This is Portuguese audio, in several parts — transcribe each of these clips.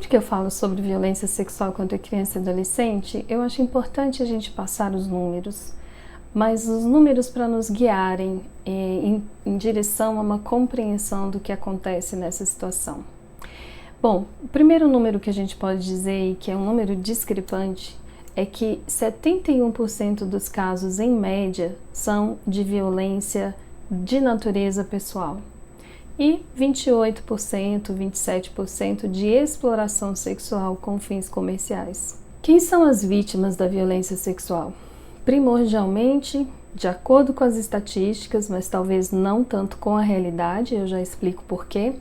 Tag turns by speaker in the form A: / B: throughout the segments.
A: Sempre que eu falo sobre violência sexual contra criança e adolescente, eu acho importante a gente passar os números, mas os números para nos guiarem em direção a uma compreensão do que acontece nessa situação. Bom, o primeiro número que a gente pode dizer, e que é um número discrepante, é que 71% dos casos, em média, são de violência de natureza pessoal e 28%, 27% de exploração sexual com fins comerciais. Quem são as vítimas da violência sexual? Primordialmente, de acordo com as estatísticas, mas talvez não tanto com a realidade, eu já explico por quê,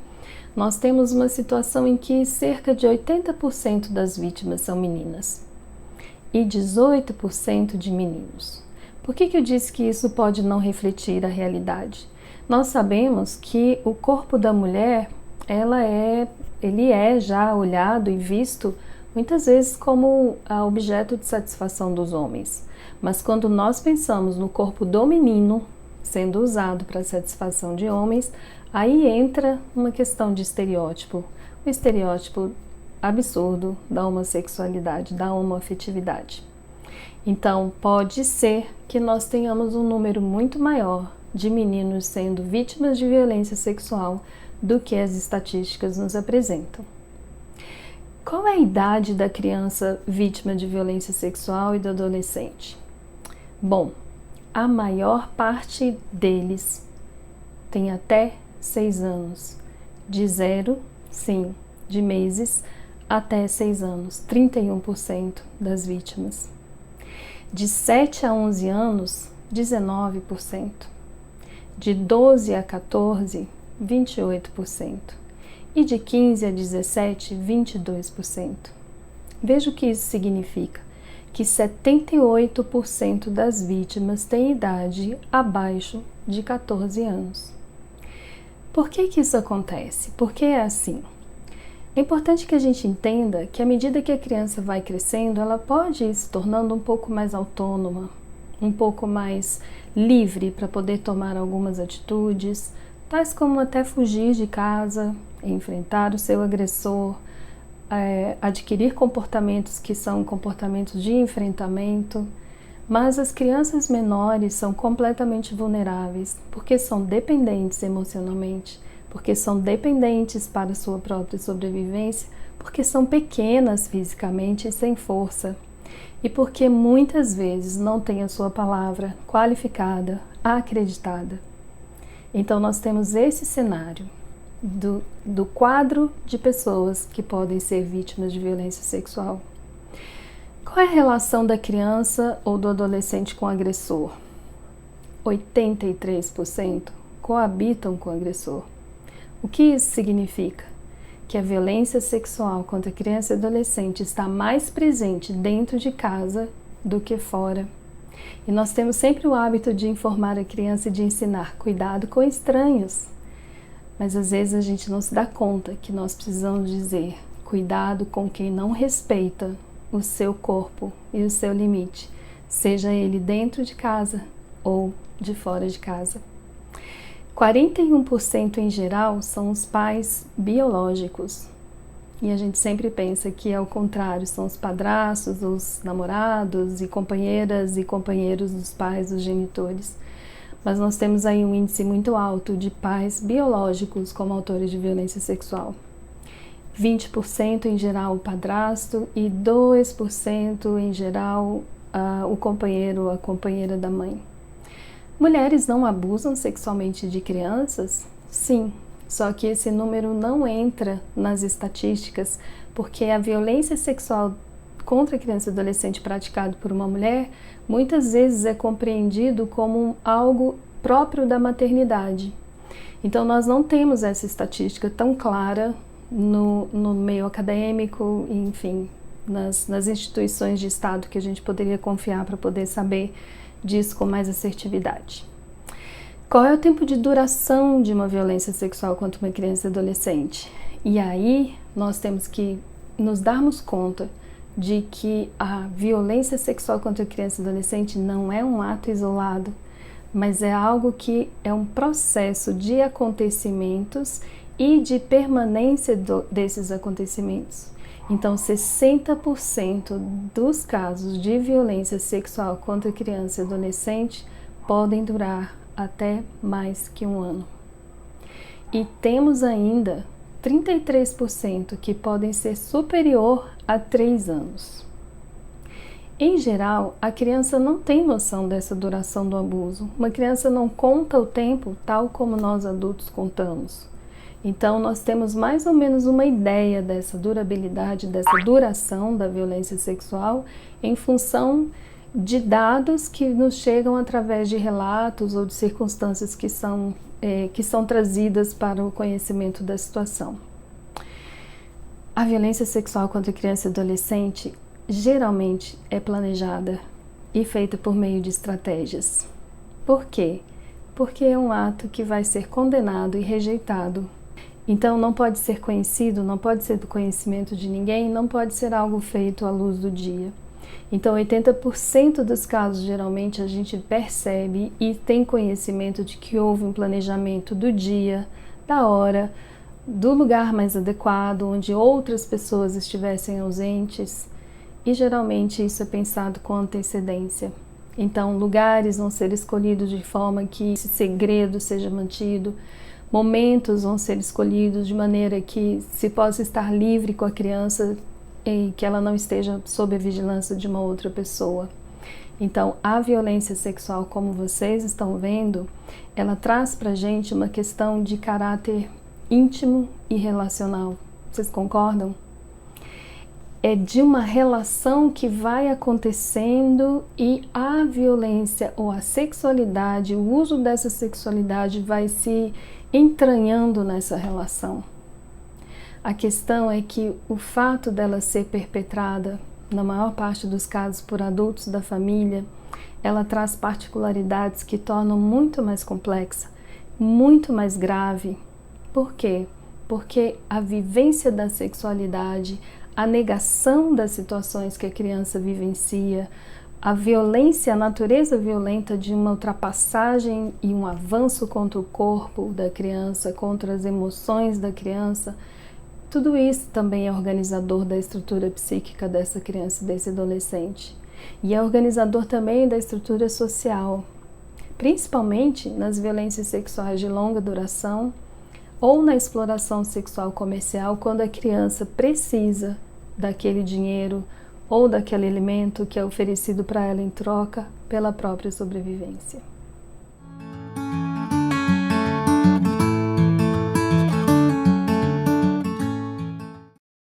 A: nós temos uma situação em que cerca de 80% das vítimas são meninas e 18% de meninos. Por que eu disse que isso pode não refletir a realidade? Nós sabemos que o corpo da mulher, ele é já olhado e visto muitas vezes como objeto de satisfação dos homens. Mas quando nós pensamos no corpo do menino sendo usado para satisfação de homens, aí entra uma questão de estereótipo, o estereótipo absurdo da homossexualidade, da homoafetividade. Então, pode ser que nós tenhamos um número muito maior de meninos sendo vítimas de violência sexual do que as estatísticas nos apresentam. Qual é a idade da criança vítima de violência sexual e do adolescente? Bom, a maior parte deles tem até 6 anos, de meses até 6 anos, 31% das vítimas. De 7 a 11 anos, 19%. De 12 a 14, 28%. E de 15 a 17, 22%. Veja o que isso significa, que 78% das vítimas têm idade abaixo de 14 anos. Por que isso acontece? Por que é assim? É importante que a gente entenda que à medida que a criança vai crescendo, ela pode ir se tornando um pouco mais autônoma, um pouco mais livre para poder tomar algumas atitudes, tais como até fugir de casa, enfrentar o seu agressor, adquirir comportamentos que são comportamentos de enfrentamento. Mas as crianças menores são completamente vulneráveis, porque são dependentes emocionalmente, porque são dependentes para a sua própria sobrevivência, porque são pequenas fisicamente e sem força, e porque muitas vezes não têm a sua palavra qualificada, acreditada. Então nós temos esse cenário do quadro de pessoas que podem ser vítimas de violência sexual. Qual é a relação da criança ou do adolescente com o agressor? 83% coabitam com o agressor. O que isso significa? Que a violência sexual contra criança e adolescente está mais presente dentro de casa do que fora. E nós temos sempre o hábito de informar a criança e de ensinar cuidado com estranhos. Mas às vezes a gente não se dá conta que nós precisamos dizer cuidado com quem não respeita o seu corpo e o seu limite, seja ele dentro de casa ou de fora de casa. 41% em geral são os pais biológicos. E a gente sempre pensa que é o contrário, são os padrastos, os namorados e companheiros dos pais, dos genitores. Mas nós temos aí um índice muito alto de pais biológicos como autores de violência sexual. 20% em geral o padrasto e 2% em geral o companheiro ou a companheira da mãe. Mulheres não abusam sexualmente de crianças? Sim, só que esse número não entra nas estatísticas porque a violência sexual contra criança e adolescente praticado por uma mulher muitas vezes é compreendido como algo próprio da maternidade. Então nós não temos essa estatística tão clara no meio acadêmico, enfim, nas instituições de Estado que a gente poderia confiar para poder saber disso com mais assertividade. Qual é o tempo de duração de uma violência sexual contra uma criança e adolescente? E aí nós temos que nos darmos conta de que a violência sexual contra criança e adolescente não é um ato isolado, mas é algo que é um processo de acontecimentos e de permanência desses acontecimentos. Então, 60% dos casos de violência sexual contra criança e adolescente podem durar até mais que um ano. E temos ainda 33% que podem ser superior a 3 anos. Em geral, a criança não tem noção dessa duração do abuso. Uma criança não conta o tempo tal como nós adultos contamos. Então, nós temos mais ou menos uma ideia dessa durabilidade, dessa duração da violência sexual em função de dados que nos chegam através de relatos ou de circunstâncias que são trazidas para o conhecimento da situação. A violência sexual contra criança e adolescente geralmente é planejada e feita por meio de estratégias. Por quê? Porque é um ato que vai ser condenado e rejeitado. Então não pode ser conhecido, não pode ser do conhecimento de ninguém, não pode ser algo feito à luz do dia. Então 80% dos casos geralmente a gente percebe e tem conhecimento de que houve um planejamento do dia, da hora, do lugar mais adequado, onde outras pessoas estivessem ausentes, e geralmente isso é pensado com antecedência. Então lugares vão ser escolhidos de forma que esse segredo seja mantido, momentos vão ser escolhidos de maneira que se possa estar livre com a criança e que ela não esteja sob a vigilância de uma outra pessoa. Então, a violência sexual, como vocês estão vendo, ela traz pra gente uma questão de caráter íntimo e relacional. Vocês concordam? É de uma relação que vai acontecendo e a violência ou a sexualidade, o uso dessa sexualidade vai se entranhando nessa relação. A questão é que o fato dela ser perpetrada, na maior parte dos casos por adultos da família, ela traz particularidades que tornam muito mais complexa, muito mais grave. Por quê? Porque a vivência da sexualidade, a negação das situações que a criança vivencia, a violência, a natureza violenta de uma ultrapassagem e um avanço contra o corpo da criança, contra as emoções da criança, tudo isso também é organizador da estrutura psíquica dessa criança e desse adolescente. E é organizador também da estrutura social, principalmente nas violências sexuais de longa duração ou na exploração sexual comercial, quando a criança precisa daquele dinheiro ou daquele alimento que é oferecido para ela em troca pela própria sobrevivência.